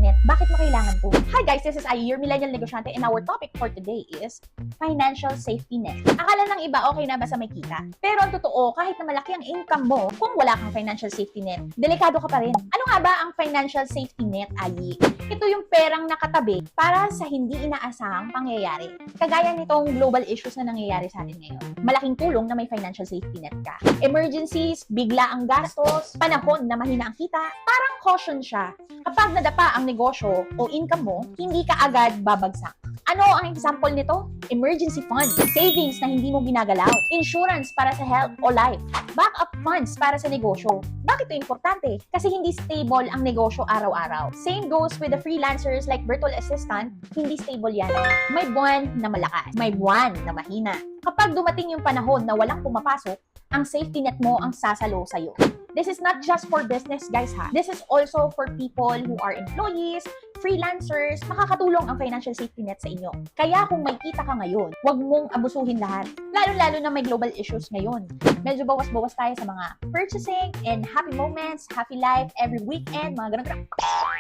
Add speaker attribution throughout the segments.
Speaker 1: net. Bakit mo kailangan to? Hi guys, this is Ai, your millennial negosyante, and our topic for today is financial safety net. Akala ng iba okay na basta may kita. Pero ang totoo, kahit na malaki ang income mo, kung wala kang financial safety net, delikado ka pa rin. Ano nga ba ang financial safety net, Ai? Ito yung perang nakatabi para sa hindi inaasahang pangyayari. Kagaya nitong global issues na nangyayari sa atin ngayon. Malaking tulong na may financial safety net ka. Emergencies, bigla ang gastos, panahon na mahina ang kita, parang caution siya. Kapag nadapa ang negosyo o income mo, hindi ka agad babagsak. Ano ang example nito? Emergency fund, savings na hindi mo ginagalaw, insurance para sa health o life, backup funds para sa negosyo. Bakit ito importante? Kasi hindi stable ang negosyo araw-araw. Same goes with the freelancers like virtual assistant, hindi stable yan. May buwan na malakas, may buwan na mahina. Kapag dumating yung panahon na walang pumapasok, ang safety net mo ang sasalo sa'yo. This is not just for business, guys, ha? This is also for people who are employees, freelancers. Makakatulong ang financial safety net sa inyo. Kaya kung may kita ka ngayon, huwag mong abusuhin lahat. Lalo-lalo na may global issues ngayon. Medyo bawas-bawas tayo sa mga purchasing and happy moments, happy life, every weekend, mga ganun.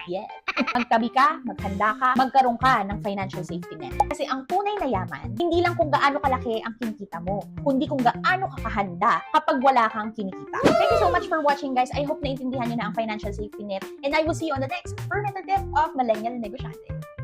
Speaker 1: Yeah. Magtabi ka, maghanda ka, magkaroon ka ng financial safety net. Kasi ang tunay na yaman, hindi lang kung gaano kalaki ang kinikita mo, kundi kung gaano ka kahanda kapag wala kang kinikita. Thank you so much for watching, guys. I hope naintindihan nyo na ang financial safety net, and I will see you on the next further tip of Millennial Negosyante.